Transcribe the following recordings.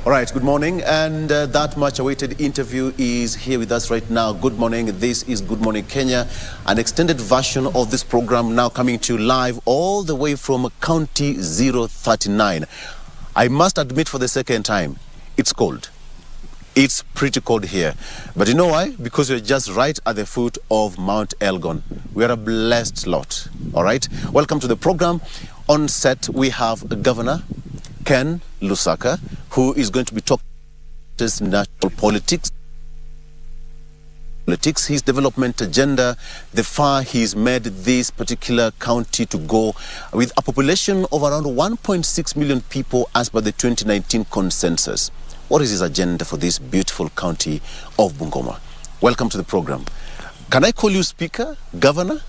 All right, good morning, and that much-awaited interview is here with us right now. Good morning, this is Good Morning Kenya, an extended version of this program now coming to you live all the way from County 039. I must admit for the second time, it's cold. It's pretty cold here. But you know why? Because we're just right at the foot of Mount Elgon. We are a blessed lot, all right? Welcome to the program. On set, we have Governor Ken Lusaka, who is going to be talking about national politics, his development agenda, the far he's made this particular county to go with a population of around 1.6 million people as per the 2019 consensus. What is his agenda for this beautiful county of Bungoma? Welcome to the program. Can I call you Speaker, Governor?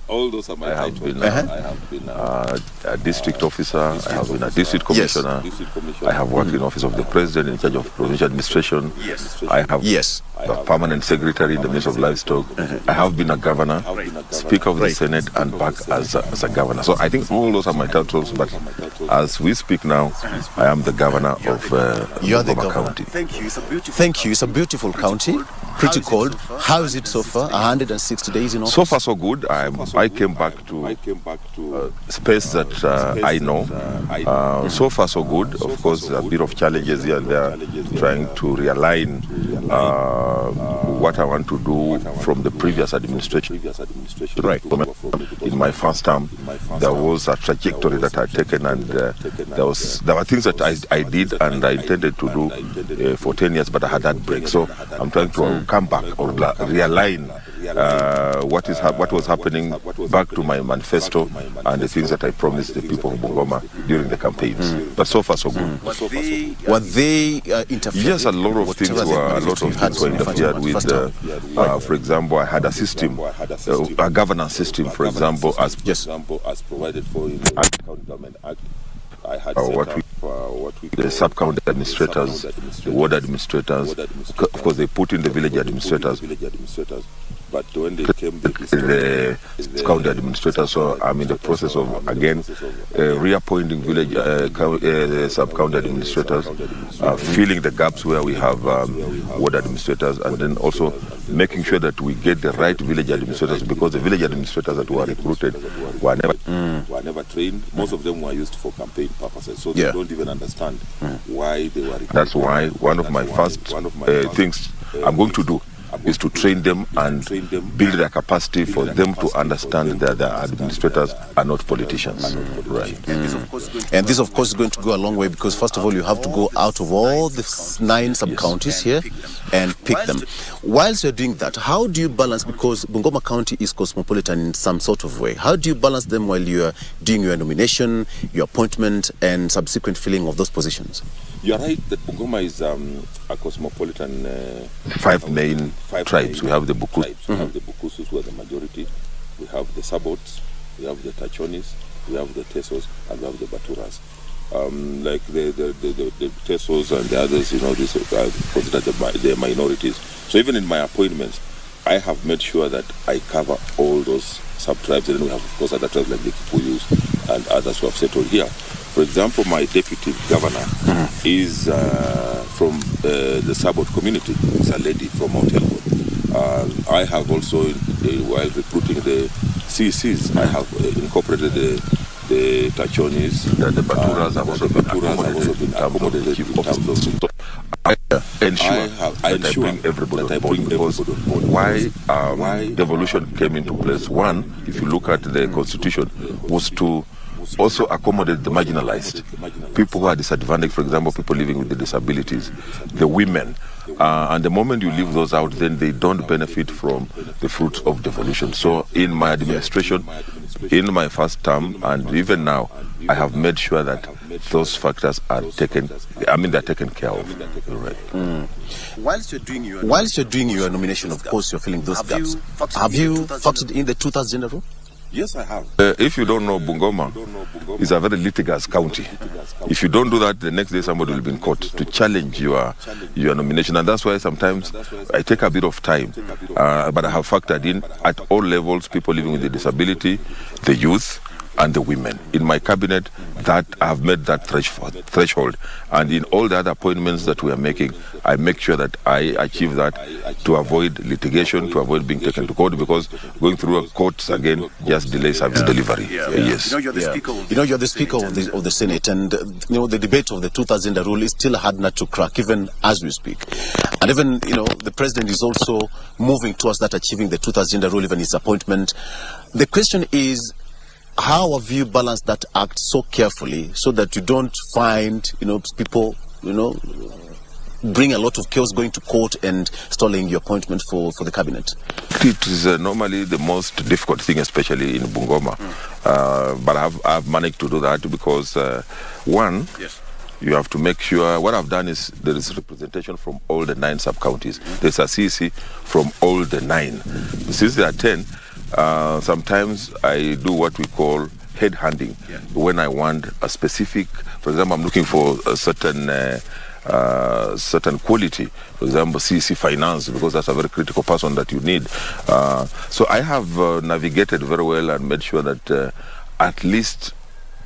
All those are my titles. I have been a district officer, I have been a district commissioner, I have worked in office of the president in charge of provincial administration, I have a permanent secretary in the Ministry of Livestock, I have been a governor, Speaker of the Senate, and back as a governor. So I think all those are my titles, but as we speak now, I am the governor of Bungoma County. Thank you. It's a beautiful county. Pretty cold. How is it so far? 160 days in office? So far so good. I came back to space that I know. So far so good. Of course, a bit of challenges here and there, trying to realign what I want to do from the previous administration. Right. In my first term, there was a trajectory that I had taken, and there were things that I did and I intended to do for 10 years, but I had that break. So I'm trying to come back or realign what was happening back to my manifesto and the things that I promised the people of Bungoma during the campaigns. But so far so good. Were they interfered? Yes, a lot of things were interfered with. For example, I had a system, a governance system, for example, as provided for in the County Government Act. I had the sub-county administrators, the ward administrators. Of course, they put in the village administrators. But when they came, the county administrators, so I'm in the process of, again, reappointing village sub-county administrators, filling the gaps where we have ward administrators, and then also making sure that we get the right village administrators, because the village administrators that were recruited were never trained. Most of them were used for campaign purposes, so they don't even understand why they were recruited. That's why one of my first things I'm going to do is to train them and build their capacity for them to understand that the administrators are not politicians. Right. And this, of course, is going to go a long way, because, first of all, you have to go out of all the 9 sub-counties here and pick them. Whilst you're doing that, how do you balance, because Bungoma County is cosmopolitan in some sort of way, how do you balance them while you're doing your nomination, your appointment, and subsequent filling of those positions? You're right that Bungoma is a cosmopolitan. 5 main tribes. We have the Bukusus. We have the Bukusus, who are the majority. We have the Sabots. We have the Tachonis. We have the Tesos, and we have the Baturas. Like the Tesos and the others, these are considered the minorities. So even in my appointments, I have made sure that I cover all those sub-tribes, and then we have, of course, other tribes like the Kikuyus and others who have settled here. For example, my deputy governor is from the Sabot community. It's a lady from Mount Elgon. I have also, while recruiting the CCs, I have incorporated the Tachonis. The Baturas have also been accommodated in terms of. I ensure that I bring everybody on board, because why devolution came into place, one, if you look at the constitution, was to also accommodate the marginalized, people who are disadvantaged, for example, people living with the disabilities, the women. And the moment you leave those out, then they don't benefit from the fruits of devolution. So in my administration, in my first term, and even now, I have made sure that those factors are taken, they're taken care of. Right. Whilst you're doing your nomination, of course, you're filling those gaps. Have you factored in the 2,000 general? Yes, I have. If you don't know, Bungoma is a very litigious county. If you don't do that, the next day somebody will be in court to challenge your nomination. And that's why sometimes I take a bit of time. But I have factored in at all levels, people living with a disability, the youth, and the women. In my cabinet, that I have met that threshold. And in all the other appointments that we are making, I make sure that I achieve that to avoid litigation, to avoid being taken to court, because going through courts again just delays service delivery. Yes. You're the speaker of the Senate, and the debate of the 2000 rule is still a hard nut to crack, even as we speak. And even the president is also moving towards that, achieving the 2000 rule, even his appointment. The question is, how have you balanced that act so carefully so that you don't find people bring a lot of chaos going to court and stalling your appointment for the cabinet? It is normally the most difficult thing, especially in Bungoma. But I've managed to do that because one, you have to make sure, what I've done is there is representation from all the 9 sub-counties. There's a CC from all the 9. Since there are 10, sometimes I do what we call head hunting. When I want a specific, for example, I'm looking for a certain quality, for example, CC finance, because that's a very critical person that you need. So I have navigated very well and made sure that at least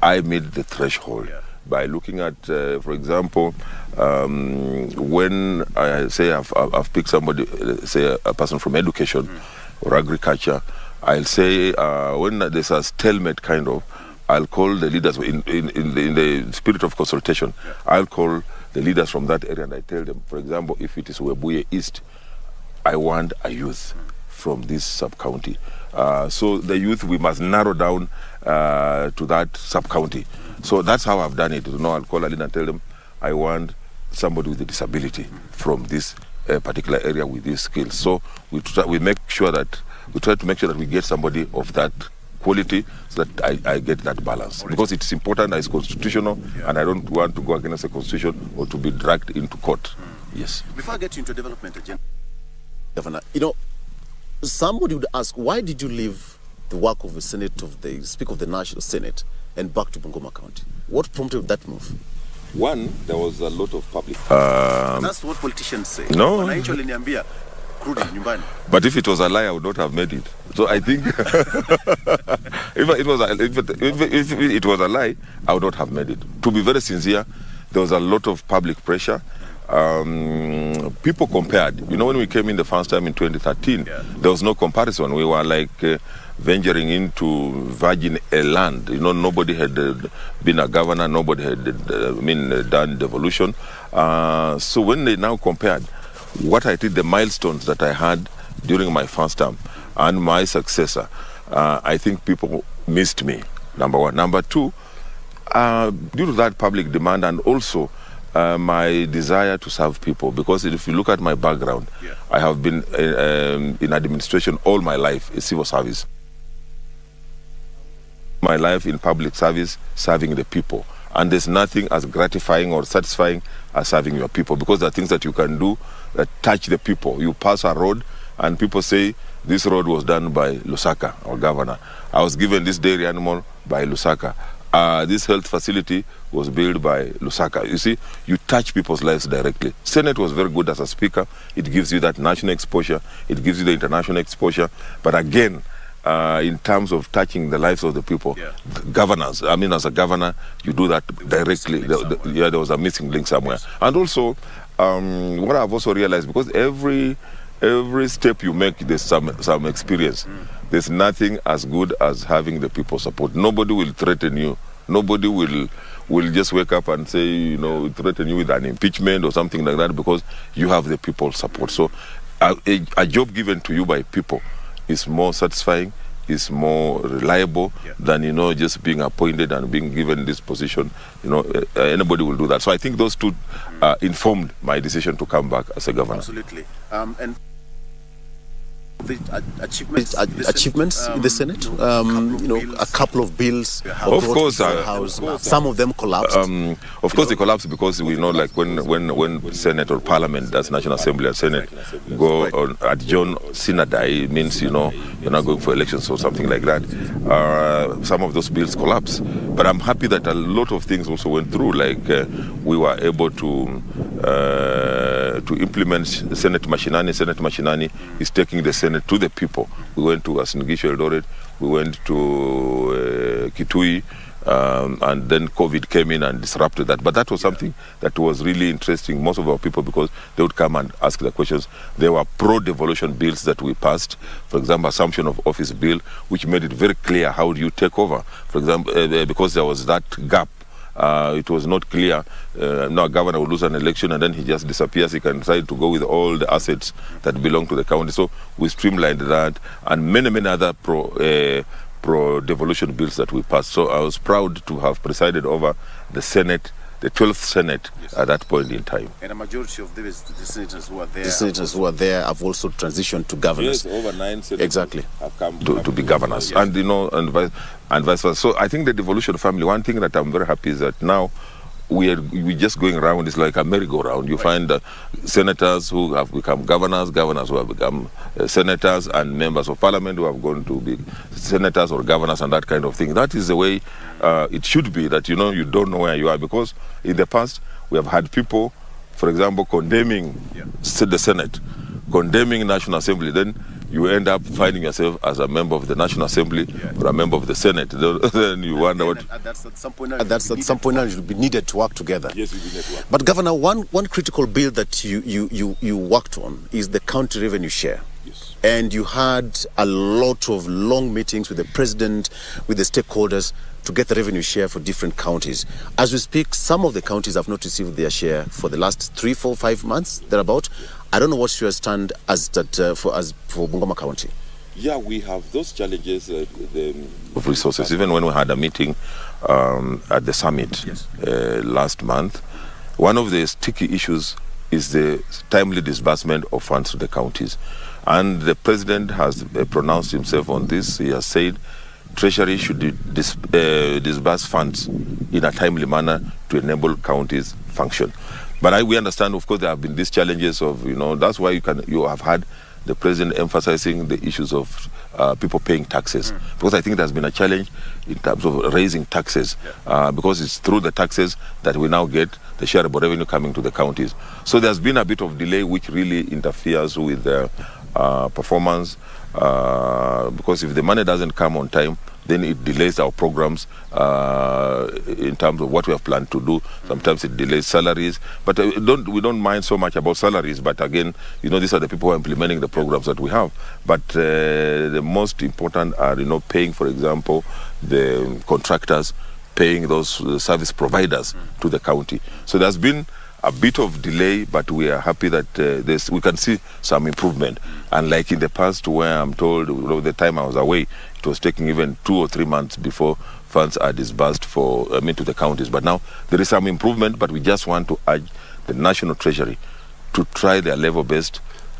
I meet the threshold. By looking at, for example, when I say I've picked somebody, say a person from education or agriculture, I'll say when there's a stalemate kind of, I'll call the leaders in the spirit of consultation. I'll call the leaders from that area and I tell them, for example, if it is Webuye East, I want a youth from this sub-county. So the youth, we must narrow down to that sub-county. So that's how I've done it. I'll call a leader and tell them, I want somebody with a disability from this particular area with these skills. So we try to make sure that we get somebody of that quality so that I get that balance. Because it's important, it's constitutional, and I don't want to go against the constitution or to be dragged into court. Yes. Before I get into development agenda, Governor, somebody would ask, why did you leave the work of the Senate, of the Speaker of the National Senate, and back to Bungoma County? What prompted that move? One, there was a lot of public. That's what politicians say. No. But if it was a lie, I would not have made it. So I think if it was a lie, I would not have made it. To be very sincere, there was a lot of public pressure. People compared. When we came in the first time in 2013, there was no comparison. We were like venturing into virgin land. Nobody had been a governor. Nobody had done devolution. So when they now compared what I did, the milestones that I had during my first term and my successor, I think people missed me, number one. Number two, due to that public demand and also my desire to serve people, because if you look at my background, I have been in administration all my life, in civil service. My life in public service, serving the people. And there's nothing as gratifying or satisfying as serving your people, because there are things that you can do that touch the people. You pass a road and people say, this road was done by Lusaka, our governor. I was given this dairy animal by Lusaka. This health facility was built by Lusaka. You see, you touch people's lives directly. Senate was very good as a speaker. It gives you that national exposure. It gives you the international exposure. But again, in terms of touching the lives of the people, governors, as a governor, you do that directly. There was a missing link somewhere. And also, what I've also realized, because every step you make, there's some experience. There's nothing as good as having the people support. Nobody will threaten you. Nobody will just wake up and say, threaten you with an impeachment or something like that, because you have the people support. So a job given to you by people is more satisfying, is more reliable than, just being appointed and being given this position. Anybody will do that. So I think those two informed my decision to come back as a governor. Absolutely. And the achievements in the Senate, a couple of bills, of course, some of them collapsed. Of course, they collapsed because we know, like when Senate or Parliament, that's National Assembly or Senate, go on adjourn synod, it means you're not going for elections or something like that. Some of those bills collapsed, but I'm happy that a lot of things also went through. Like we were able to implement Senate Mashinani. Senate Mashinani is taking the Senate to the people. We went to Asingisho Eldoret, we went to Kitui, and then COVID came in and disrupted that. But that was something that was really interesting. Most of our people, because they would come and ask the questions. There were pro-devolution bills that we passed. For example, Assumption of Office Bill, which made it very clear how do you take over. For example, because there was that gap. It was not clear. Now a governor will lose an election and then he just disappears. He can decide to go with all the assets that belong to the county. So we streamlined that, and many other pro-devolution bills that we passed. So I was proud to have presided over the Senate, the 12th Senate, at that point in time. And a majority of the senators who are there, have also transitioned to governors. Yes, over 9 senators have come to be governors, and and vice versa. So I think the devolution family. One thing that I'm very happy is that now we're just going around. It's like a merry-go-round. You find senators who have become governors who have become senators, and members of parliament who have gone to be senators or governors, and that kind of thing. That is the way it should be, that you don't know where you are, because in the past we have had people, for example, condemning the Senate, condemning National Assembly. Then you end up finding yourself as a member of the National Assembly or a member of the Senate. Then you wonder what. That's at some point. It will be needed to work together. Yes, we need to work. But Governor, one critical bill that you worked on is the county revenue share. Yes. And you had a lot of long meetings with the president, with the stakeholders, to get the revenue share for different counties. As we speak, some of the counties have not received their share for the last 3, 4, 5 months, thereabout. I don't know what's your stand for Bungoma County. Yeah, we have those challenges of resources. Even when we had a meeting at the summit last month, one of the sticky issues is the timely disbursement of funds to the counties. And the president has pronounced himself on this. He has said Treasury should disburse funds in a timely manner to enable counties function. But we understand, of course, there have been these challenges of, that's why you have had the president emphasizing the issues of people paying taxes. Because I think there's been a challenge in terms of raising taxes, because it's through the taxes that we now get the shareable revenue coming to the counties. So there's been a bit of delay, which really interferes with the performance, because if the money doesn't come on time, then it delays our programs in terms of what we have planned to do. Sometimes it delays salaries, but we don't mind so much about salaries. But again, these are the people who are implementing the programs that we have. But the most important are, paying, for example, the contractors, paying those service providers to the county. So there's been a bit of delay, but we are happy that we can see some improvement. Unlike in the past, where I'm told the time I was away, it was taking even 2 or 3 months before funds are disbursed to the counties. But now there is some improvement, but we just want to urge the National Treasury to try their level best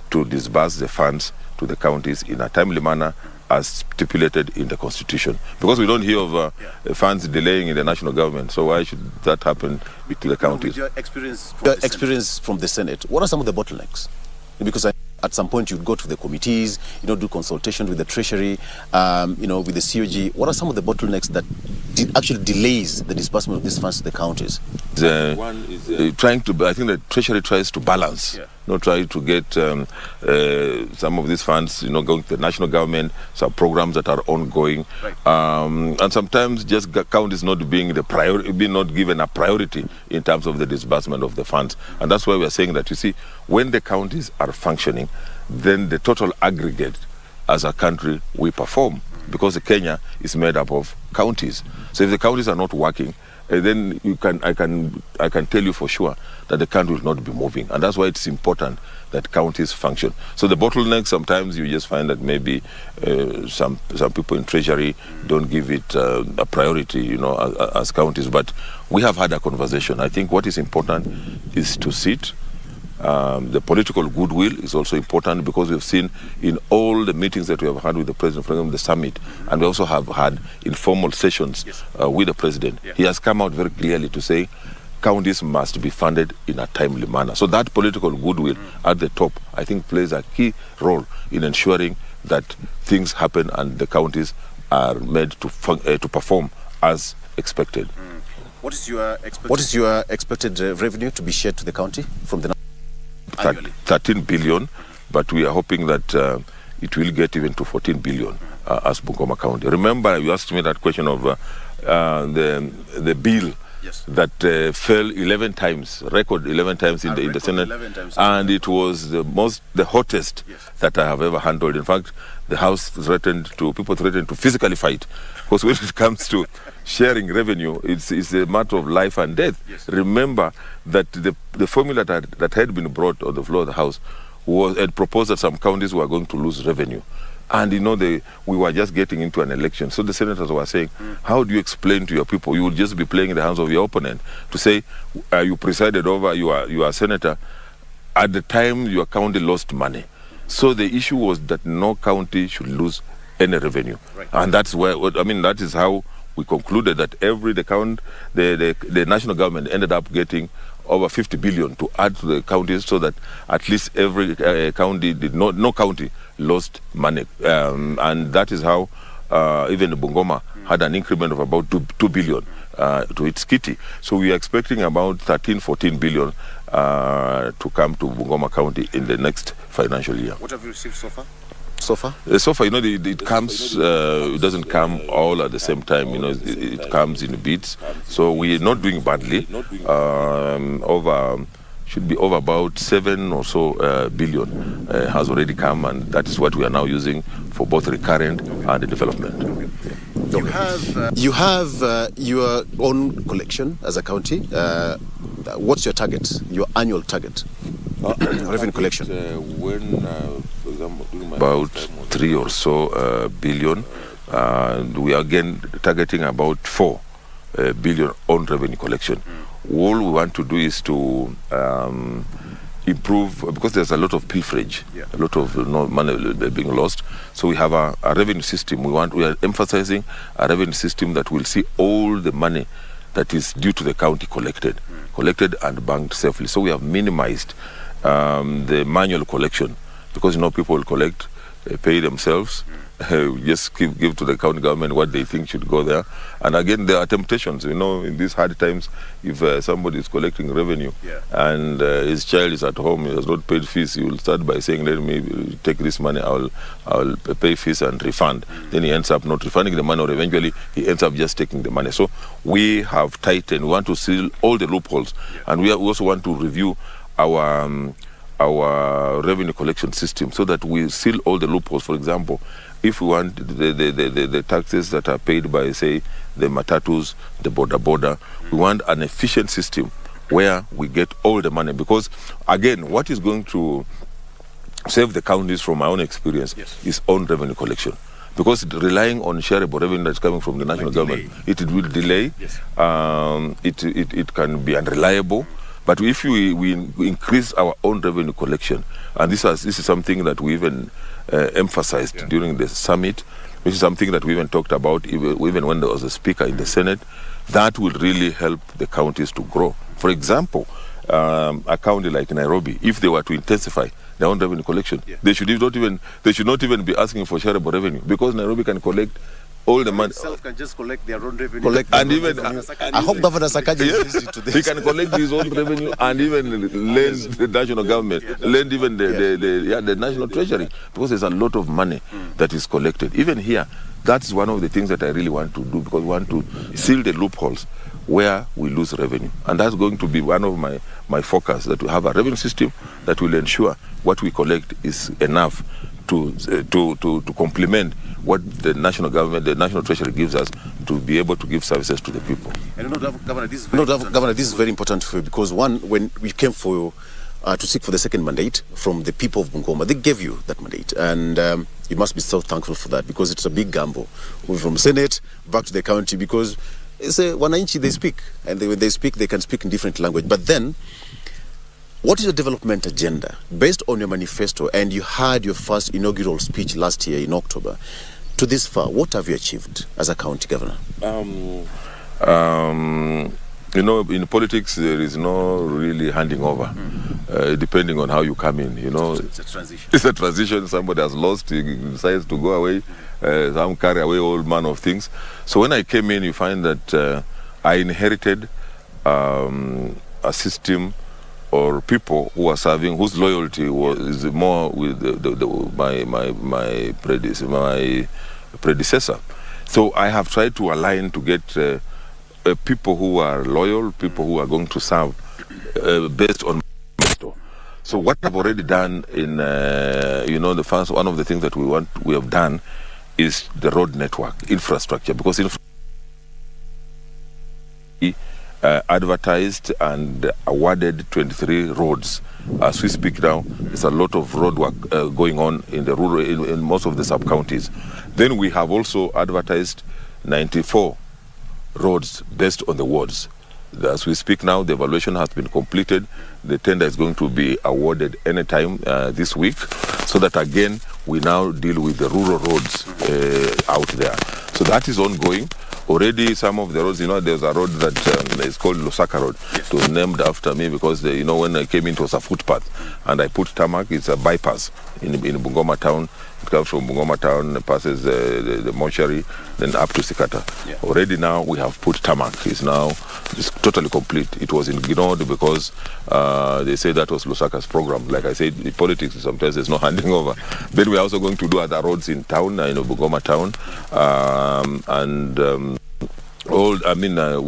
to disburse the funds to the counties in a timely manner, as stipulated in the Constitution. Because we don't hear of funds delaying in the national government, so why should that happen to the counties? With your experience from the Senate, what are some of the bottlenecks? Because at some point you'd go to the committees, do consultation with the Treasury, with the COG. What are some of the bottlenecks that actually delays the disbursement of these funds to the counties? One is I think the Treasury tries to balance. Try to get some of these funds, going to the national government, some programs that are ongoing, and sometimes just counties not being not given a priority in terms of the disbursement of the funds. And that's why we are saying that, when the counties are functioning, then the total aggregate as a country we perform, because Kenya is made up of counties. So if the counties are not working, then I can tell you for sure that the country will not be moving. And that's why it's important that counties function. So the bottleneck, sometimes you just find that maybe some people in Treasury don't give it a priority, as counties. But we have had a conversation. I think what is important is to sit. The political goodwill is also important, because we've seen in all the meetings that we have had with the president, for example, the summit, and we also have had informal sessions with the president. He has come out very clearly to say counties must be funded in a timely manner. So that political goodwill at the top, I think, plays a key role in ensuring that things happen and the counties are made to perform as expected. What is your expected revenue to be shared to the county from the 13 billion, but we are hoping that it will get even to 14 billion as Bungoma County. Remember, you asked me that question of the bill that fell 11 times, record 11 times in the Senate, and it was the hottest that I have ever handled. In fact, the House people threatened to physically fight, because when it comes to sharing revenue, it's a matter of life and death. Remember that the formula that had been brought on the floor of the House had proposed that some counties were going to lose revenue. And we were just getting into an election. So the senators were saying, how do you explain to your people? You will just be playing in the hands of your opponent to say, you presided over, you are a senator. At the time, your county lost money. So the issue was that no county should lose any revenue. Right. And that's that is how we concluded that the national government ended up getting over 50 billion to add to the counties, so that at least every county no county lost money. And that is how even Bungoma had an increment of about 2 billion to its kitty. So we are expecting about 13-14 billion to come to Bungoma County in the next financial year. What have you received so far? So far, it comes. It doesn't come all at the same time. It comes in bits. So we are not doing badly. Should be over about 7 or so billion has already come, and that is what we are now using for both recurrent and development. You have your own collection as a county. What's your target? Your annual target? Revenue collection? For example, about 3 or so billion. We are again targeting about 4 billion on revenue collection. All we want to do is to improve, because there's a lot of pilferage, a lot of money being lost. So we have a revenue system. We are emphasizing a revenue system that will see all the money that is due to the county collected and banked safely. So we have minimized the manual collection, because people will collect, pay themselves, just give to the county government what they think should go there. And again, there are temptations, in these hard times. If somebody is collecting revenue and his child is at home, he has not paid fees, he will start by saying, let me take this money, I'll pay fees and refund. Then he ends up not refunding the money, or eventually he ends up just taking the money. So we have tightened, we want to seal all the loopholes, and we also want to review our revenue collection system, so that we seal all the loopholes. For example, if we want the taxes that are paid by, say, the matatus, the border, we want an efficient system where we get all the money. Because, again, what is going to save the counties, from my own experience, is own revenue collection. Because relying on shareable revenue that's coming from the national government, it will delay, it can be unreliable. But if we increase our own revenue collection, and this is something that we even emphasized during the summit, which is something that we even talked about even when there was a speaker in the Senate, that will really help the counties to grow. For example, a county like Nairobi, if they were to intensify their own revenue collection, they should not even be asking for shareable revenue, because Nairobi can collect all the money. Itself can just collect their own revenue. I hope Governor Sakaji is listening to this. He can collect his own revenue and even lend the national government, lend even the national treasury, because there's a lot of money that is collected. Even here, that's one of the things that I really want to do, because we want to seal the loopholes where we lose revenue. And that's going to be one of my focus, that we have a revenue system that will ensure what we collect is enough to complement what the national government, the national treasury gives us, to be able to give services to the people. And Governor, this is very important for you, because one, when we came to seek for the second mandate from the people of Bungoma, they gave you that mandate, and you must be so thankful for that, because it's a big gamble moving from Senate back to the county, because it's a wananchi, they speak, and when they speak, they can speak in different language. But then, what is your development agenda based on your manifesto? And you had your first inaugural speech last year in October. To this far, what have you achieved as a county governor? In politics, there is no really handing over, depending on how you come in. It's a transition. It's a transition. Somebody has lost, he decides to go away. Some carry away all manner of things. So when I came in, you find that I inherited a system or people who are serving, whose loyalty is more with my predecessor. So I have tried to align to get people who are loyal, people who are going to serve based on. So what I've already done in, the first one of the things that we have done is the road network infrastructure, because advertised and awarded 23 roads. As we speak now, there's a lot of road work going on in the rural, in most of the sub-counties. Then we have also advertised 94 roads based on the wards. As we speak now, the evaluation has been completed. The tender is going to be awarded anytime this week, so that again we now deal with the rural roads out there. So that is ongoing. Already some of the roads, there's a road that is called Lusaka Road. Yes. It was named after me because, when I came in, it was a footpath. And I put tarmac. It's a bypass in Bungoma town. It comes from Bungoma town, passes the mortuary, then up to Sikata. Yeah. Already now we have put tarmac. It's totally complete. It was ignored because they say that was Lusaka's program. Like I said, in politics, sometimes there's no handing over. Then we're also going to do other roads in town, Bungoma town.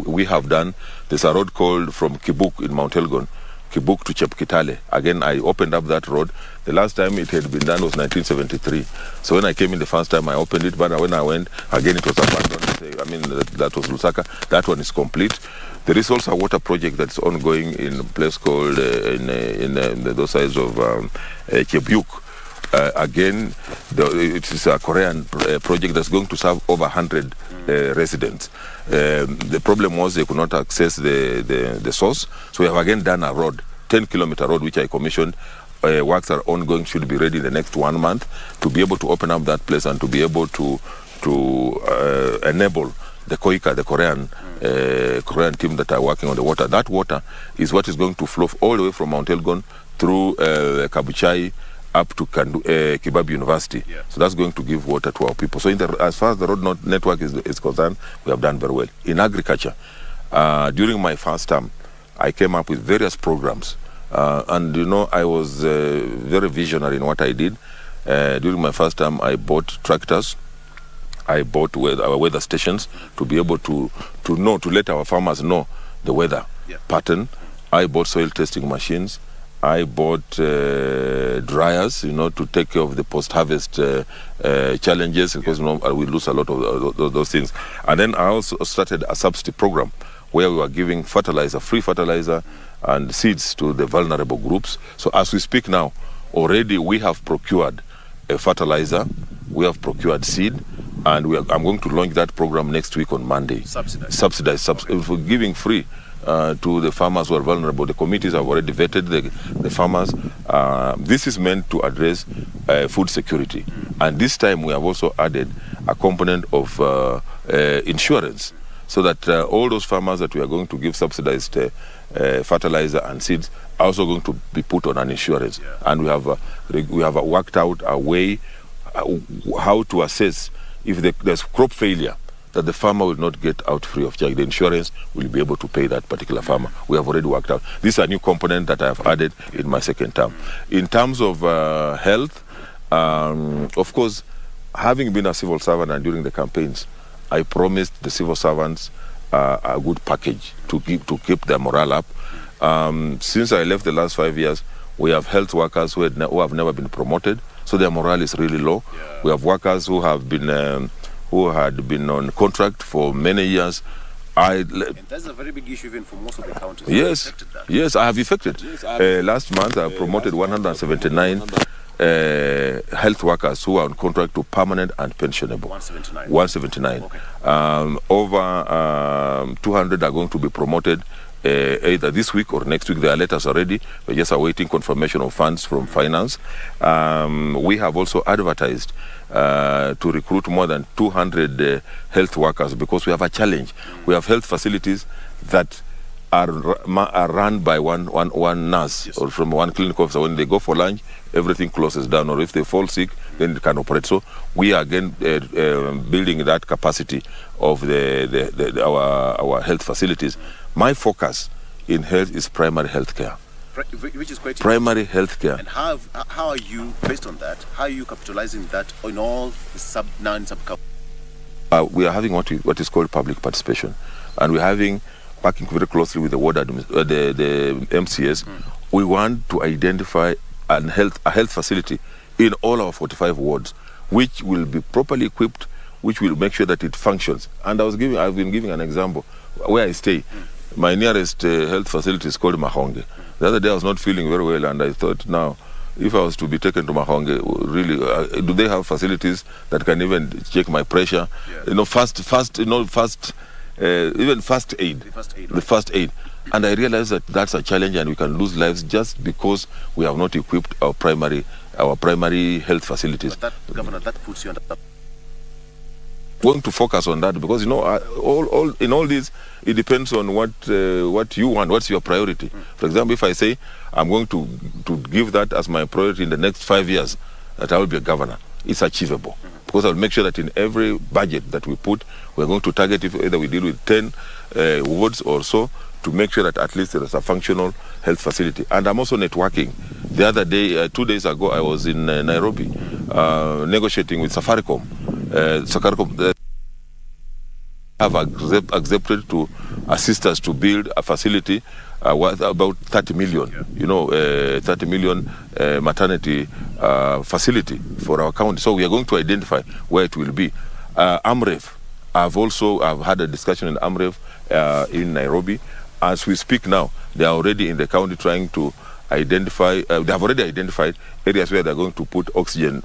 We have done, there's a road called from Kibuk in Mount Elgon, Kibuk to Chepkitale. Again, I opened up that road. The last time it had been done was 1973. So when I came in the first time, I opened it, but when I went, again, it was abandoned. That was Lusaka. That one is complete. There is also a water project that's ongoing in a place called, in those sides of Kibuk. Again, it is a Korean project that's going to serve over 100 residents. The problem was they could not access the source, so we have again done a road, 10-kilometer road, which I commissioned. Works are ongoing, should be ready in the next 1 month to be able to open up that place and to be able to enable the Koika, the Korean team that are working on the water. That water is what is going to flow all the way from Mount Elgon through Kabuchai up to Kibabi University. Yeah. So that's going to give water to our people. So as far as the road network is concerned, we have done very well. In agriculture, during my first term, I came up with various programs. I was very visionary in what I did. During my first term, I bought tractors. I bought our weather stations to be able to let our farmers know the weather pattern. I bought soil testing machines. I bought dryers, to take care of the post-harvest challenges, because we lose a lot of those things. And then I also started a subsidy program where we were giving free fertilizer and seeds to the vulnerable groups. So as we speak now, already we have procured a fertilizer, we have procured seed, and I'm going to launch that program next week on Monday. Subsidized. We're giving free to the farmers who are vulnerable. The committees have already vetted the farmers. This is meant to address food security. And this time we have also added a component of insurance, so that all those farmers that we are going to give subsidized fertilizer and seeds are also going to be put on an insurance. Yeah. And we have worked out a way how to assess if there's crop failure, that the farmer will not get out free of charge. The insurance will be able to pay that particular farmer. We have already worked out. This is a new component that I have added in my second term. In terms of health, of course, having been a civil servant and during the campaigns, I promised the civil servants a good package to keep their morale up. Since I left the last 5 years, we have health workers who have never been promoted, so their morale is really low. Yeah. We have workers who have been who had been on contract for many years. And that's a very big issue even for most of the counties. Yes, I have effected. Last month I promoted 179 health workers who are on contract to permanent and pensionable. 179. Okay. Over 200 are going to be promoted either this week or next week. There are letters already. We're just awaiting confirmation of funds from finance. We have also advertised to recruit more than 200 health workers, because we have a challenge. We have health facilities that are run by one nurse, yes, or from one clinic officer. When they go for lunch, everything closes down, or if they fall sick, then it can operate. So we are again building that capacity of our health facilities. My focus in health is primary health care. Which is quite primary health care. And how are you, based on that, how are you capitalizing that in all the non-sub-counties? We are having what is called public participation, and we're working very closely with the ward the MCS. We want to identify a health facility in all our 45 wards, which will be properly equipped, which will make sure that it functions. And I've been giving an example where I stay. My nearest health facility is called Mahonge. The other day I was not feeling very well, and I thought, now, if I was to be taken to Mahonge, really, do they have facilities that can even check my pressure? Even first aid. The first aid. And I realized that that's a challenge, and we can lose lives just because we have not equipped our primary health facilities. But that, Governor, that puts you under. Going to focus on that, because in all this, it depends on what you want, what's your priority. For example, if I say I'm going to give that as my priority in the next 5 years, that I will be a governor, it's achievable. Because I'll make sure that in every budget that we put, we're going to target, if either we deal with 10 wards or so, to make sure that at least there is a functional health facility. And I'm also networking. The other day, 2 days ago, I was in Nairobi negotiating with Safaricom. Safaricom have accepted to assist us to build a facility worth about 30 million, 30 million maternity facility for our county. So we are going to identify where it will be. AMREF, I've had a discussion in AMREF in Nairobi. As we speak now, they are already in the county trying to identify, they have already identified areas where they're going to put oxygen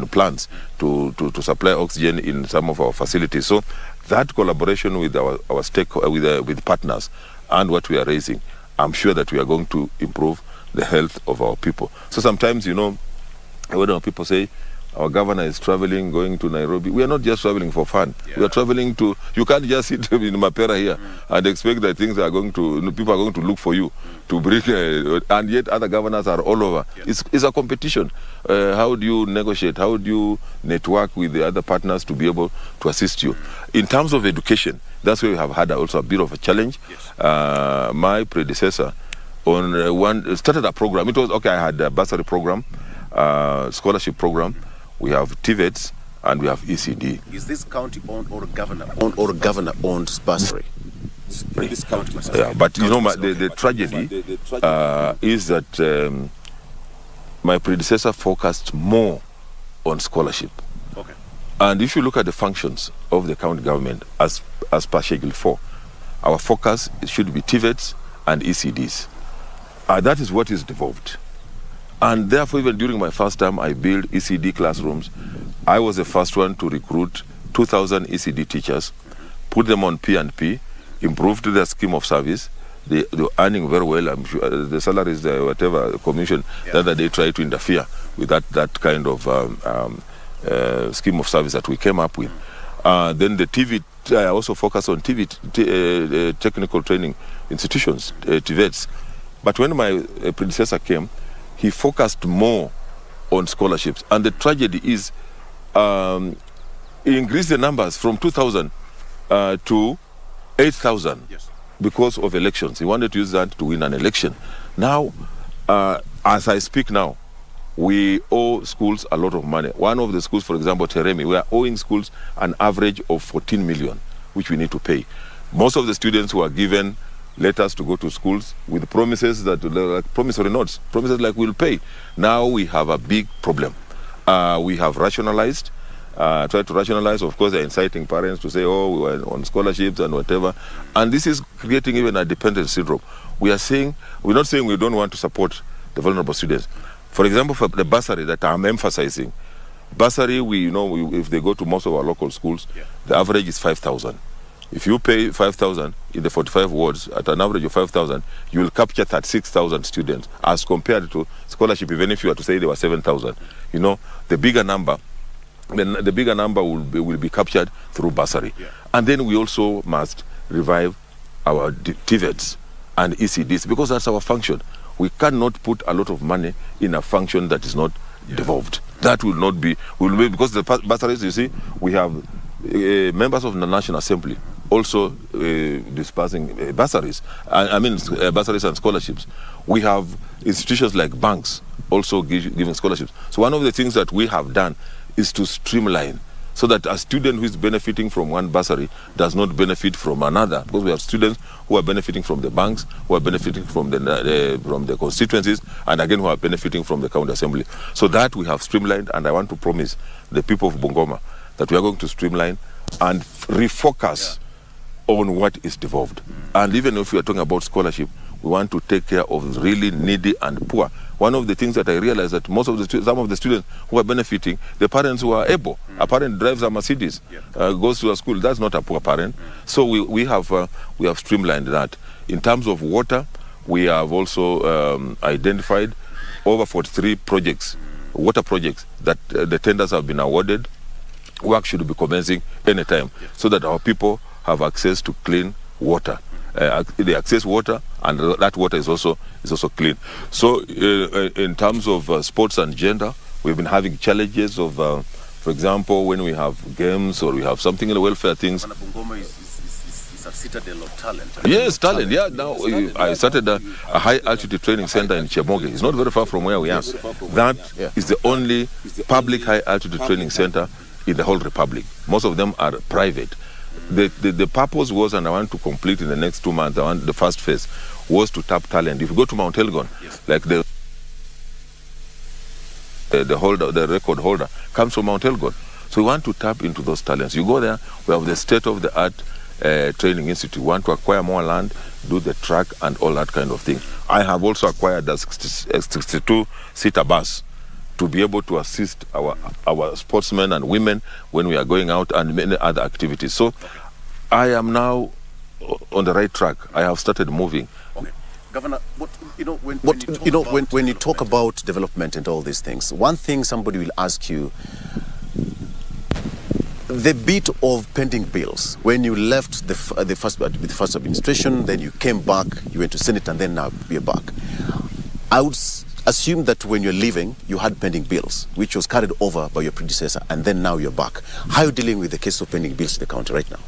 plants to supply oxygen in some of our facilities. So that collaboration with with partners and what we are raising, I'm sure that we are going to improve the health of our people. So sometimes, when people say our governor is traveling, going to Nairobi, we are not just traveling for fun. We are traveling you can't just sit in Mapera here and expect that people are going to look for you to bring, and yet other governors are all over. It's a competition. How do you negotiate? How do you network with the other partners to be able to assist you? In terms of education, that's where we have had also a bit of a challenge. My predecessor started a program. It was, I had a bursary program, scholarship program. We have TVETs and we have ECD. Is this county owned or governor-owned bursary? This county. Yeah, but the tragedy is that my predecessor focused more on scholarship. Okay. And if you look at the functions of the county government as per Schedule 4, our focus should be TVETs and ECDs. That is what is devolved. And therefore, even during my first term, I built ECD classrooms. I was the first one to recruit 2,000 ECD teachers, put them on P&P, improved their scheme of service. They were earning very well. I'm sure the salaries, whatever commission, that they try to interfere with that kind of scheme of service that we came up with. Then the TV, I also focus on technical training institutions, TVETs. But when my predecessor came, he focused more on scholarships. And the tragedy is he increased the numbers from 2,000 to 8,000 because of elections. He wanted to use that to win an election. Now, as I speak now, we owe schools a lot of money. One of the schools, for example, Teremi, we are owing schools an average of 14 million, which we need to pay. Most of the students who are given letters to go to schools with promises promissory notes, promises like we'll pay. Now we have a big problem. We have rationalized, tried to rationalize. Of course, they're inciting parents to say, oh, we were on scholarships and whatever. And this is creating even a dependence syndrome. We're not saying we don't want to support the vulnerable students. For example, for the bursary that I'm emphasizing, bursary, if they go to most of our local schools, the average is 5,000. If you pay 5,000 in the 45 wards, at an average of 5,000, you will capture 36,000 students, as compared to scholarship, even if you were to say there were 7,000. The bigger number will be captured through bursary. And then we also must revive our TVETs and ECDs, because that's our function. We cannot put a lot of money in a function that is not devolved. That will not be, because the bursaries, you see, we have members of the National Assembly also dispersing bursaries. Bursaries and scholarships. We have institutions like banks also giving scholarships. So one of the things that we have done is to streamline, so that a student who is benefiting from one bursary does not benefit from another, because we have students who are benefiting from the banks, who are benefiting from the constituencies, and again who are benefiting from the county assembly. So that we have streamlined, and I want to promise the people of Bungoma that we are going to streamline and refocus on what is devolved. And even if we are talking about scholarship, we want to take care of the really needy and poor. One of the things that I realized that some of the students who are benefiting, the parents who are able. A parent drives a Mercedes, goes to a school. That's not a poor parent. So we have streamlined that. In terms of water, we have also identified over 43 projects, water projects, that the tenders have been awarded. Work should be commencing anytime, so that our people have access to clean water. They access water, and that water is also clean. So in terms of sports and gender, we've been having challenges of, for example, when we have games or we have something in the welfare things. Bungoma is a citadel of talent. Yes, talent. Yeah, now I started a high altitude training center in Chemoge. It's not very far from where we are. That is the only public high altitude training center in the whole republic. Most of them are private. The purpose was, and I want to complete in the next 2 months, the first phase was to tap talent. If you go to Mount Elgon, like the record holder comes from Mount Elgon. So we want to tap into those talents. You go there, we have the state-of-the-art training institute. We want to acquire more land, do the track and all that kind of thing. I have also acquired a 62-seater bus to be able to assist our sportsmen and women when we are going out, and many other activities. So I am now on the right track. I have started moving. Okay. Governor, when you talk about development and all these things, one thing somebody will ask you, the bit of pending bills, when you left the first administration, then you came back, you went to Senate, and then now you're back. I would assume that when you're leaving, you had pending bills, which was carried over by your predecessor, and then now you're back. How are you dealing with the case of pending bills in the county right now?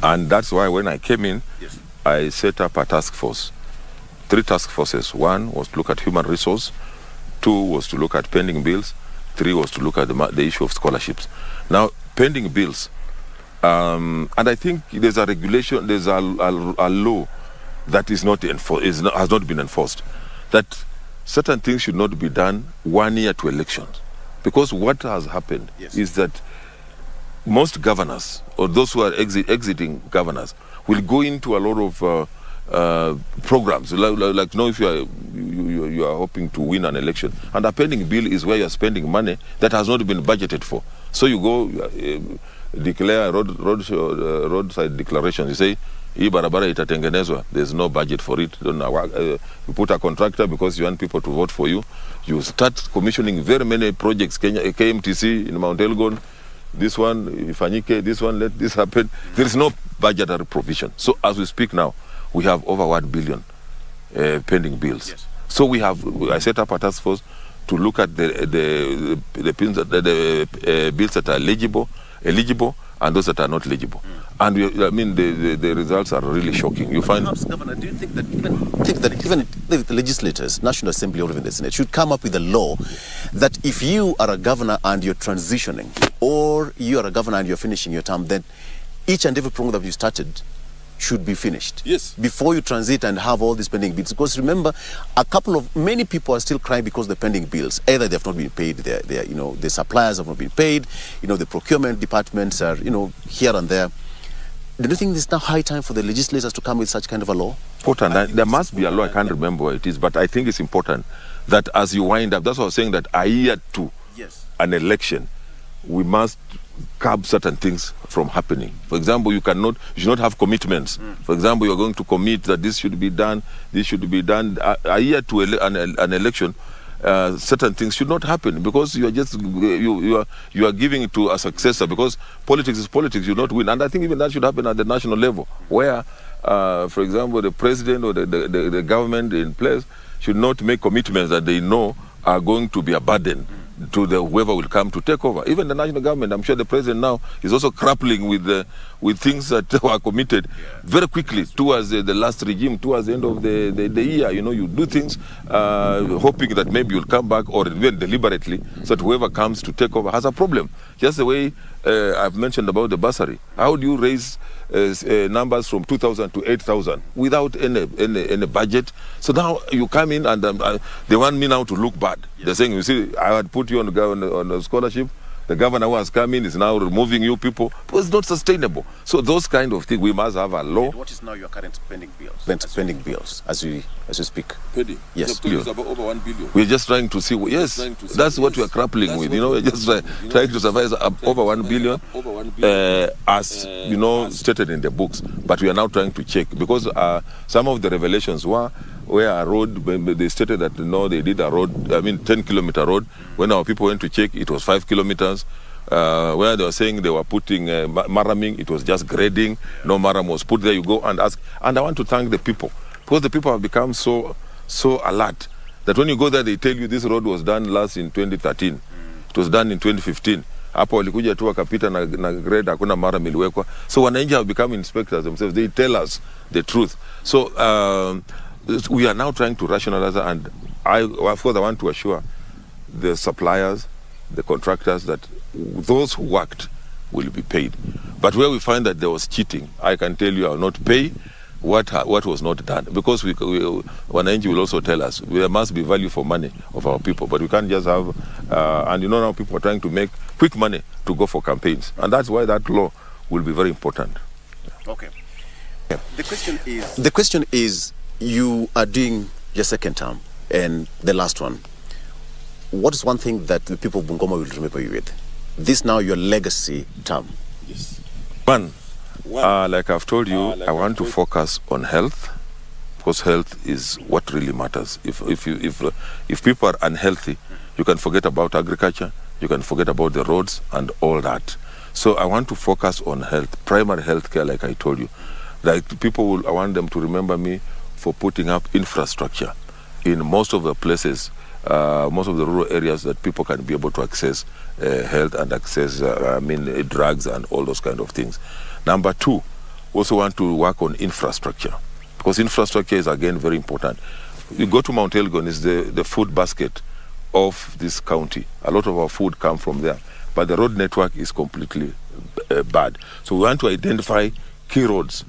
And that's why when I came in, I set up a task force, 3 task forces. 1 was to look at human resource, 2 was to look at pending bills, 3 was to look at the issue of scholarships. Now, pending bills, and I think there's a regulation, there's a law that has not been enforced, that certain things should not be done 1 year to elections. Because what has happened is that most governors, or those who are exiting governors, will go into a lot of programs. Like now, if you are hoping to win an election, and a pending bill is where you are spending money that has not been budgeted for. So you go declare roadside declaration. You say, hii barabara itatengenezwa, there's no budget for it. You put a contractor because you want people to vote for you. You start commissioning very many projects. KMTC in Mount Elgon, this one, Ifanyike, this one, let this happen. There is no budgetary provision. So as we speak now, we have over 1 billion pending bills. So I set up a task force to look at the bills that are eligible, and those that are not eligible. And the results are really shocking. You find. Perhaps, Governor, do you think that even the legislators, National Assembly or even the Senate, should come up with a law that if you are a governor and you're transitioning, or you are a governor and you're finishing your term, then each and every program that you started should be finished before you transit and have all these pending bills? Because remember, many people are still crying because the pending bills, either they have not been paid, the suppliers have not been paid, the procurement departments are here and there. Do you think it's now high time for the legislators to come with such kind of a law? Important. There must be a law. I can't remember what it is, but I think it's important that as you wind up, that's what I was saying, that a year to an election, we must curb certain things from happening. For example, you should not have commitments. For example, you're going to commit that this should be done, A year to an election, certain things should not happen, because you are giving it to a successor, because politics is politics, you not win. And I think even that should happen at the national level, where, for example, the president or the government in place should not make commitments that they know are going to be a burden to the whoever will come to take over. Even the national government, I'm sure the president now is also grappling with things that were committed very quickly towards the last regime, towards the end of the year. You know, you do things hoping that maybe you'll come back, or even deliberately, so that whoever comes to take over has a problem. Just the way I've mentioned about the bursary. How do you raise numbers from 2,000 to 8,000 without any budget? So now you come in and they want me now to look bad. They're saying, you see, I had put you on a scholarship. The governor who has come in is now removing you people. But it's not sustainable. So those kind of things, we must have a law. What is now your current spending bills? As you speak? Pending? Yes. It's about over 1 billion. We're just trying to see. Yes, that's what we are grappling with. You know, we're just trying to survive over 1 billion, as you know, stated in the books. But we are now trying to check, because some of the revelations were where a road, they stated that they did a road, 10-kilometer road. When our people went to check, it was 5 kilometers. Where they were saying they were putting maraming, it was just grading. No maram was put there. You go and ask. And I want to thank the people, because the people have become so alert that when you go there, they tell you this road was done last in 2013. It was done in 2015. Hapo walikuja tu wakapita na grade, hakuna maram iliwekwa. So wananchi have become inspectors themselves. They tell us the truth. So we are now trying to rationalize, and of course I want to assure the suppliers, the contractors, that those who worked will be paid. But where we find that there was cheating, I can tell you I will not pay what was not done, because wananchi will also tell us there must be value for money of our people, but we can't just have and you know now people are trying to make quick money to go for campaigns, and that's why that law will be very important. Okay. The question is, you are doing your second term and the last one. What is one thing that the people of Bungoma will remember you with? This now your legacy term. Yes. One, like I've told you, I want to focus on health, because health is what really matters. If people are unhealthy, you can forget about agriculture, you can forget about the roads and all that. So I want to focus on health, primary health care, like I told you. Like I want them to remember me for putting up infrastructure in most of the places, most of the rural areas, that people can be able to access health and access, drugs and all those kind of things. Number two, also want to work on infrastructure, because infrastructure is again very important. You go to Mount Elgon, is the food basket of this county. A lot of our food come from there, but the road network is completely bad. So we want to identify key roads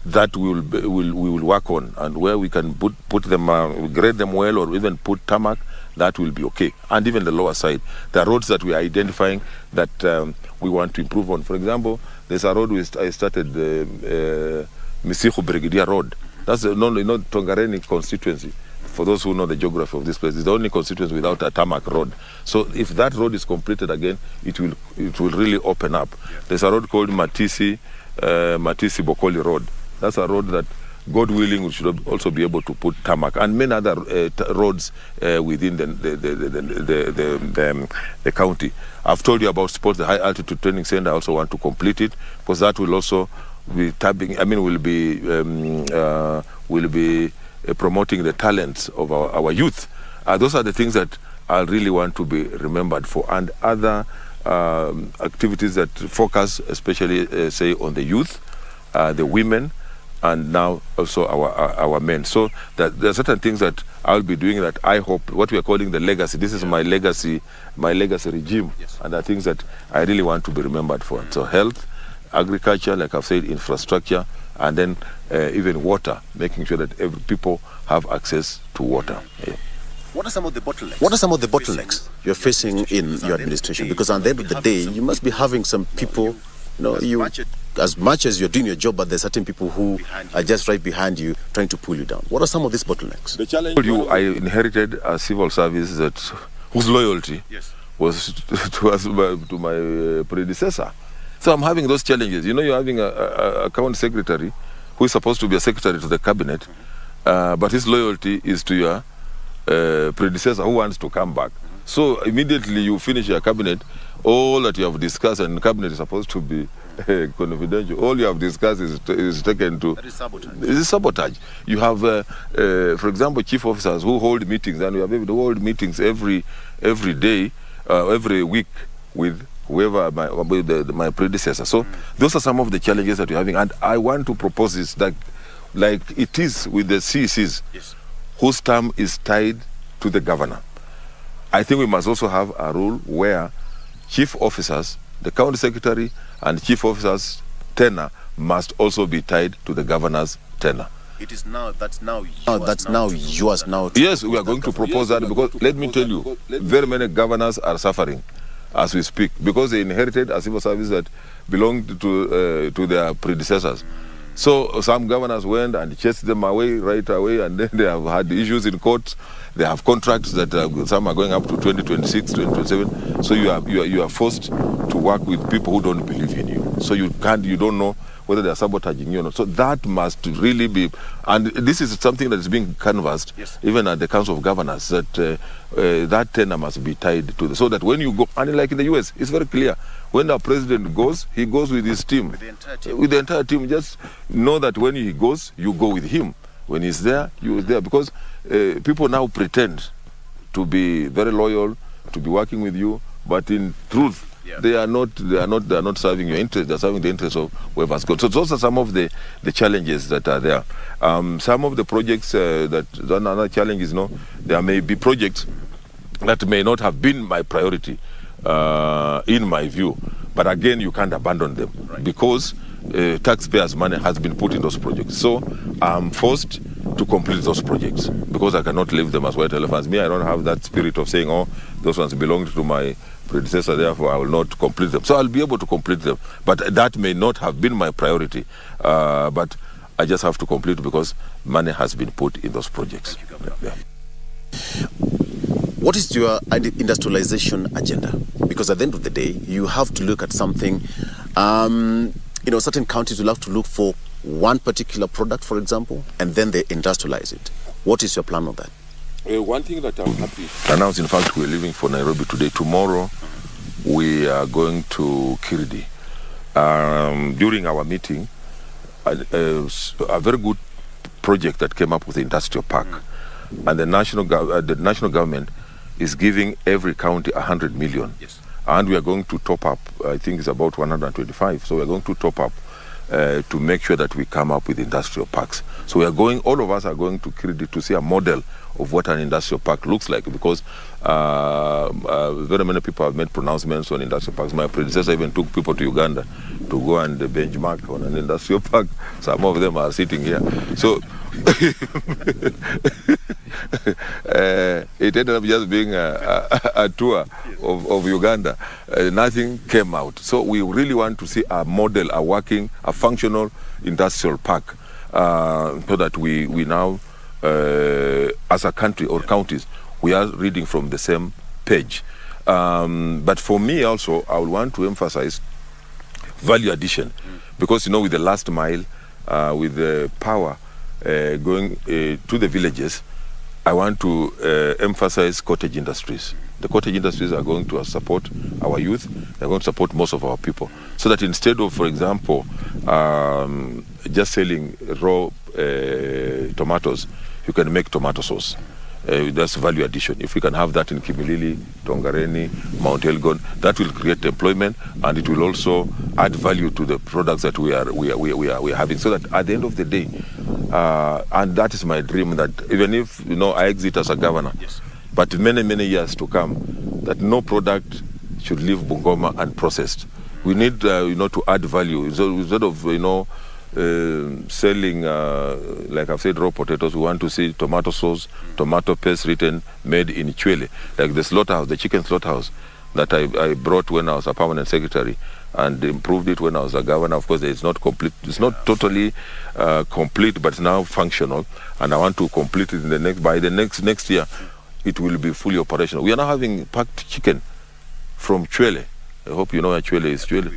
that we will work on, and where we can put them, grade them well, or even put tarmac, that will be okay. And even the lower side, the roads that we are identifying that we want to improve on. For example, there's a road I started, Misihu Brigadier Road. That's the Tongareni constituency. For those who know the geography of this place, it's the only constituency without a tarmac road. So if that road is completed again, it will really open up. There's a road called Matisi Bokoli Road. That's a road that, God willing, we should also be able to put tarmac, and many other roads within the county. I've told you about sports, the high altitude training center. I also want to complete it, because that will also be will be promoting the talents of our youth. Those are the things that I really want to be remembered for, and other activities that focus especially say on the youth, the women, and now also our men. So that there are certain things that I'll be doing that I hope, what we are calling the legacy. This is my legacy regime, and the things that I really want to be remembered for. So health, agriculture, like I've said, infrastructure, and then even water, making sure that every people have access to water. Yeah. What are some of the bottlenecks you're facing in your administration? Because at the end of the day, you must be having some people, as much as you're doing your job, but there's certain people who are just right behind you trying to pull you down. What are some of these bottlenecks? The challenge I inherited a civil service whose loyalty was to my predecessor. So I'm having those challenges. You're having a account secretary who is supposed to be a secretary to the cabinet, but his loyalty is to your predecessor who wants to come back. So immediately you finish your cabinet, all that you have discussed, and the cabinet is supposed to be confidential. All you have discussed is taken to... That is sabotage. It is sabotage. You have, for example, chief officers who hold meetings, and we have able to hold meetings every day, week with whoever my predecessor. So those are some of the challenges that we're having, and I want to propose is that, like it is with the CECs, whose term is tied to the governor. I think we must also have a rule where chief officers, the county secretary, and chief officers' tenure must also be tied to the governor's tenure. It is now, that's now yours now. Yes, we are going to propose that, because let me tell you, very many governors are suffering as we speak, because they inherited a civil service that belonged to their predecessors. So some governors went and chased them away right away, and then they have had issues in court. They have contracts that some are going up to 2026, 2027. So you are forced to work with people who don't believe in you. So you don't know whether they are sabotaging you or not. So that must really be, and this is something that is being canvassed, even at the Council of Governors, that that tenure must be tied to so that when you go, and like in the US, it's very clear, when the president goes, he goes with his team. With the entire team. Just know that when he goes, you go with him. When he's there, you're there. Because people now pretend to be very loyal, to be working with you, but in truth, they are not serving your interest. They're serving the interest of whoever's gone. So those are some of the challenges that are there. Some of the projects another challenge is, there may be projects that may not have been my priority, in my view. But again, you can't abandon them, because taxpayers' money has been put in those projects. So I'm forced to complete those projects, because I cannot leave them as white elephants. Me, I don't have that spirit of saying, oh, those ones belonged to my predecessor, therefore I will not complete them. So I'll be able to complete them. But that may not have been my priority. But I just have to complete, because money has been put in those projects. What is your industrialization agenda? Because at the end of the day, you have to look at something. Certain counties will have to look for one particular product, for example, and then they industrialize it. What is your plan on that? One thing that I'm happy to announce, in fact, we're leaving for Nairobi today. Tomorrow, we are going to Kiridi. During our meeting, a very good project that came up with the industrial park, and the national government is giving every county 100 million. And we are going to top up, I think it's about 125. So we're going to top up to make sure that we come up with industrial parks. So all of us are going to Kiridi to see a model of what an industrial park looks like, because very many people have made pronouncements on industrial parks. My predecessor even took people to Uganda to go and benchmark on an industrial park. Some of them are sitting here. So it ended up just being a tour of Uganda. Nothing came out. So we really want to see a model, a functional industrial park, so that we now, as a country or counties, we are reading from the same page. But for me also, I would want to emphasize value addition, because with the last mile, with the power going to the villages, I want to emphasize cottage industries. The cottage industries are going to support our youth. They're going to support most of our people. So that instead of, for example, just selling raw tomatoes, you can make tomato sauce. That's value addition. If we can have that in Kimilili, Tongareni, Mount Elgon, that will create employment, and it will also add value to the products that we are having. So that at the end of the day, and that is my dream, that even if I exit as a governor, but many years to come, that no product should leave Bungoma unprocessed. We need to add value. So instead of selling, like I've said, raw potatoes, we want to see tomato sauce, tomato paste written made in Chwele, like the slaughterhouse, the chicken slaughterhouse that I brought when I was a permanent secretary, and improved it when I was a governor. Of course, it's not complete. It's not totally complete, but it's now functional, and I want to complete it by the next year. It will be fully operational. We are now having packed chicken from Chwele. I hope you know where Chwele is. Chwele.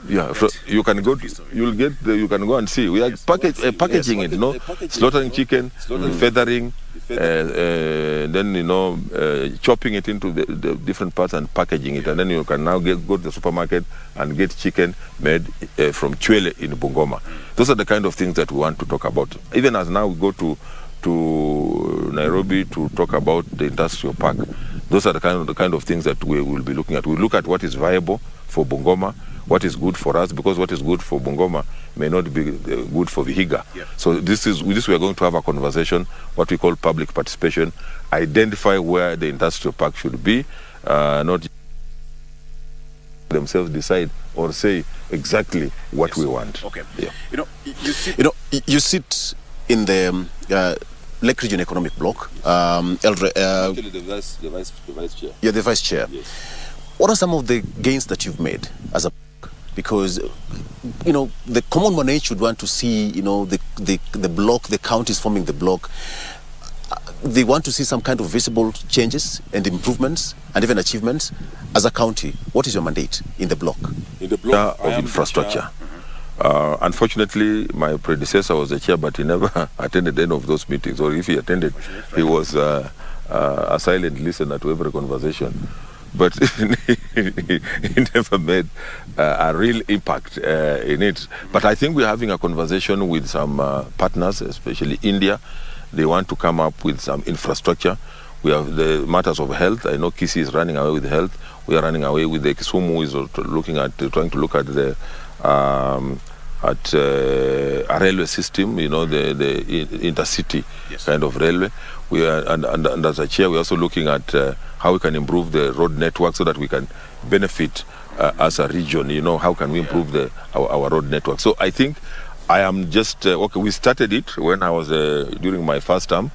Yeah, you can go. You can go and see. We are packaging it. Slaughtering chicken, feathering, then chopping it into the different parts and packaging it, and then you can now go to the supermarket and get chicken made from Chwele in Bungoma. Those are the kind of things that we want to talk about. Even as now we go to Nairobi to talk about the industrial park, Those are the kind of things that we will be looking at. We look at what is viable for Bungoma, what is good for us, because what is good for Bungoma may not be good for Vihiga. Yeah. So this we are going to have a conversation, what we call public participation, identify where the industrial park should be, not themselves decide or say exactly what we want. Okay. Yeah. You sit in the Lake Region Economic Bloc. Actually, the vice chair. You're the vice chair. Yes. What are some of the gains that you've made as a, because the common man should want to see the block, the counties forming the block, they want to see some kind of visible changes and improvements and even achievements. As a county, what is your mandate in the block? In the block Of infrastructure. Unfortunately, my predecessor was the chair, but he never attended any of those meetings, or if he attended, he was a silent listener to every conversation. But he never made a real impact in it. But I think we're having a conversation with some partners, especially India. They want to come up with some infrastructure. We have the matters of health. I know Kisi is running away with health. We are running away with the Kisumu is trying to look at the a railway system, the intercity kind of railway. We are, and as a chair, we're also looking at how we can improve the road network so that we can benefit as a region. How can we improve our road network? So I think I am just okay. We started it when I was during my first term.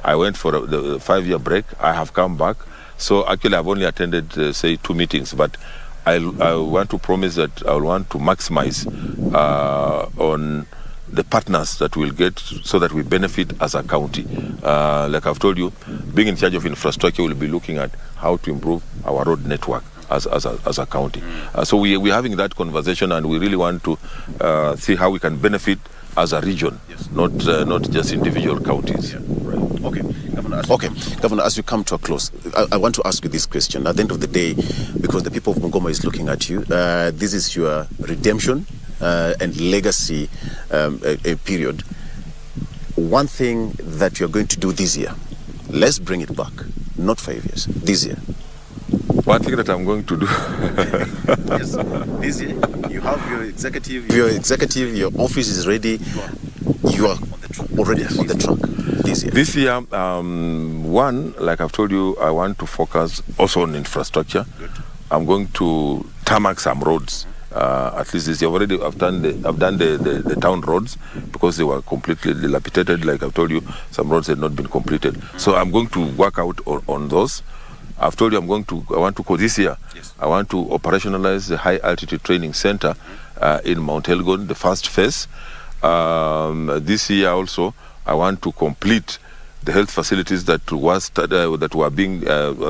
I went for the 5-year break. I have come back. So actually, I've only attended say 2 meetings, but I want to promise that I will want to maximize on the partners that we'll get so that we benefit as a county. Like I've told you, being in charge of infrastructure, we'll be looking at how to improve our road network as a county. So we're having that conversation, and we really want to see how we can benefit as a region, not just individual counties. Yeah. Right. Okay, Governor, as we come to a close, I want to ask you this question. At the end of the day, because the people of Bungoma is looking at you, this is your redemption and legacy period. One thing that you're going to do this year, let's bring it back, not 5 years, this year. One thing that I'm going to do. Yes, this year, you have your executive, your office is ready. You are already on the track this year. This year, one, like I've told you, I want to focus also on infrastructure. Good. I'm going to tarmac some roads. At least this year already, I've done the town roads because they were completely dilapidated. Like I've told you, some roads had not been completed. So I'm going to work out on those. I've told you I want to go this year. Yes. I want to operationalize the high altitude training center in Mount Elgon, the first phase. This year also, I want to complete the health facilities that were being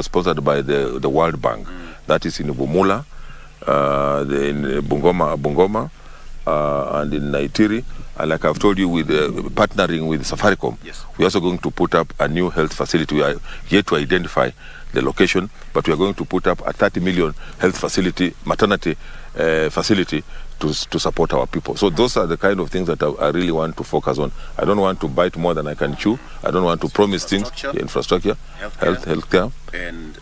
sponsored by the World Bank. That is in Bumula, in Bungoma, and in Naitiri. And like I've told you, with partnering with Safaricom, we're also going to put up a new health facility. We are yet to identify the location, but we are going to put up a 30 million health facility, maternity facility to support our people. So those are the kind of things that I really want to focus on. I don't want to bite more than I can chew. I don't want to promise things. Infrastructure, healthcare, and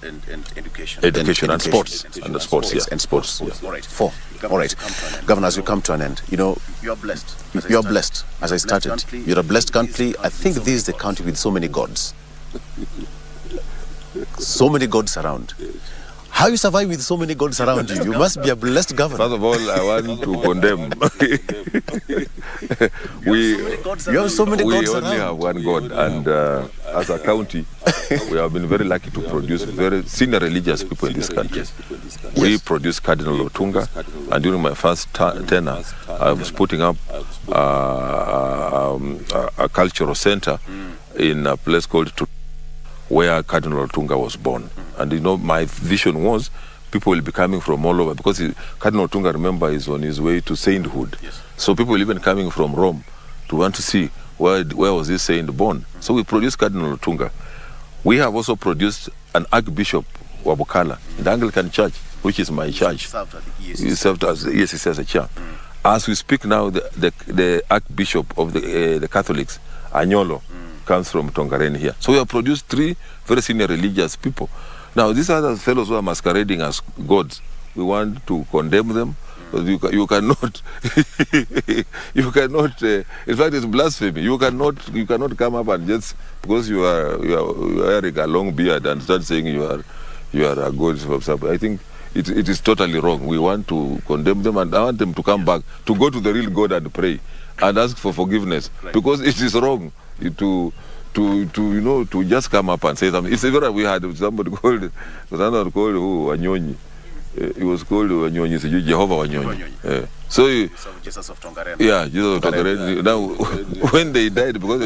education. Education and sports. And sports. All right. All right. Governor, as we come to an end, you're blessed. You're blessed. As I started, you're a blessed country. I think this is the country with so many gods. So many gods around. How you survive with so many gods around you? You must be a blessed governor. First of all, I want to condemn. You have so many gods around. We only have one God, and as a county, we have been very lucky to produce very senior religious people in this country. We produced Cardinal Otunga, and during my first tenure, I was putting up a cultural center in a place called where Cardinal Otunga was born. And my vision was people will be coming from all over, because Cardinal Otunga, remember, is on his way to sainthood. So people even coming from Rome to want to see where was this saint born. So we produced Cardinal Otunga. We have also produced an Archbishop Wabukala in the Anglican Church, which is my church. He served as ESC as a chair. As we speak now, the Archbishop of the Catholics, Anyolo, comes from Tongareni here. So we have produced 3 very senior religious people. Now, these other fellows who are masquerading as gods, we want to condemn them. You cannot, you cannot. In fact, it's blasphemy. You cannot come up and just because you are wearing a long beard and start saying you are a god from somewhere. I think it is totally wrong. We want to condemn them, and I want them to come back to go to the real God and pray and ask for forgiveness, because it is wrong to just come up and say something. It's very. We had somebody called Wanyonyi. He was called Wanyonyi, Jehovah Wanyonyi. So Jesus of Tongareni. Yeah, Jesus of Tongareni. Now, when they died, because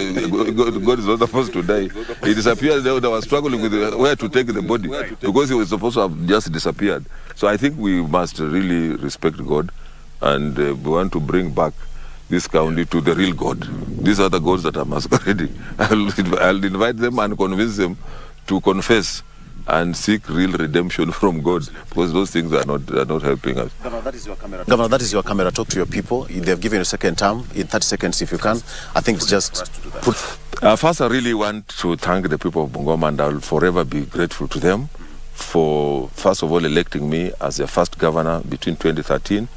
God is not supposed to die, he disappeared. They were struggling with where to take the body, because he was supposed to have just disappeared. So I think we must really respect God, and we want to bring back this county to the real God. These are the gods that are masquerading. I'll invite them and convince them to confess and seek real redemption from God, because those things are not helping us. Governor, that is your camera. Governor, that is your camera. Talk to your people. They've given you a second term in 30 seconds, if you can. I think it's just First, I really want to thank the people of Bungoma, and I'll forever be grateful to them for, first of all, electing me as their first governor between 2013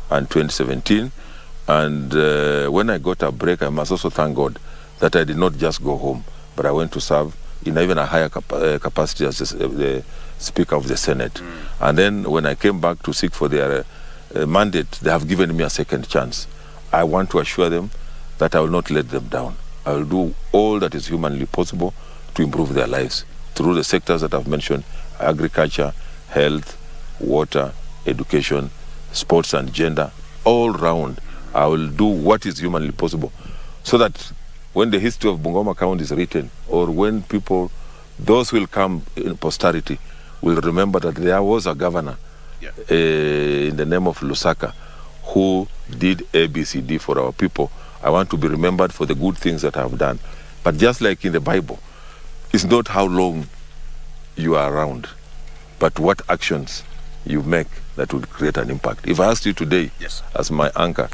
and 2017. And when I got a break, I must also thank God that I did not just go home, but I went to serve in even a higher capacity as the Speaker of the Senate. And then when I came back to seek for their mandate, they have given me a second chance. I want to assure them that I will not let them down. I will do all that is humanly possible to improve their lives through the sectors that I've mentioned: agriculture, health, water, education, sports and gender. All round, I will do what is humanly possible, so that when the history of Bungoma County is written, or when people, those will come in posterity, will remember that there was a governor in the name of Lusaka who did ABCD for our people. I want to be remembered for the good things that I have done. But just like in the Bible, it's not how long you are around, but what actions you make that will create an impact. If I asked you today, as my anchor,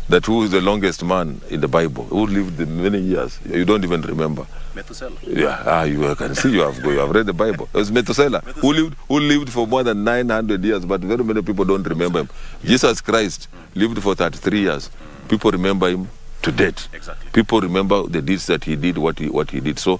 that who is the longest man in the Bible, who lived many years, you don't even remember. Methuselah. Yeah, you can see you have read the Bible. It was Methuselah who lived for more than 900 years, but very many people don't remember him. Jesus Christ lived for 33 years. People remember him to date. Exactly. People remember the deeds that he did, what he did. So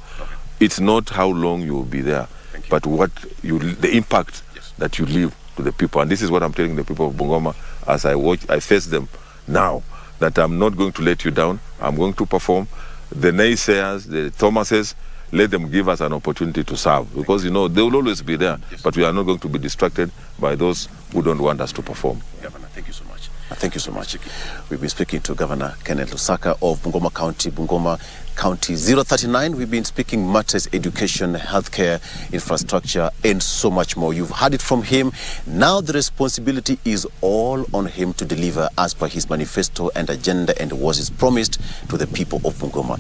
it's not how long you will be there, but what the impact that you leave to the people. And this is what I'm telling the people of Bungoma as I face them now, that I'm not going to let you down. I'm going to perform. The naysayers, the Thomases, let them give us an opportunity to serve, because they will always be there, but we are not going to be distracted by those who don't want us to perform. Governor, thank you so much. Thank you so much. We've been speaking to Governor Kenneth Lusaka of Bungoma County 039. We've been speaking matters, education, healthcare, infrastructure, and so much more. You've heard it from him. Now the responsibility is all on him to deliver as per his manifesto and agenda and what is promised to the people of Bungoma.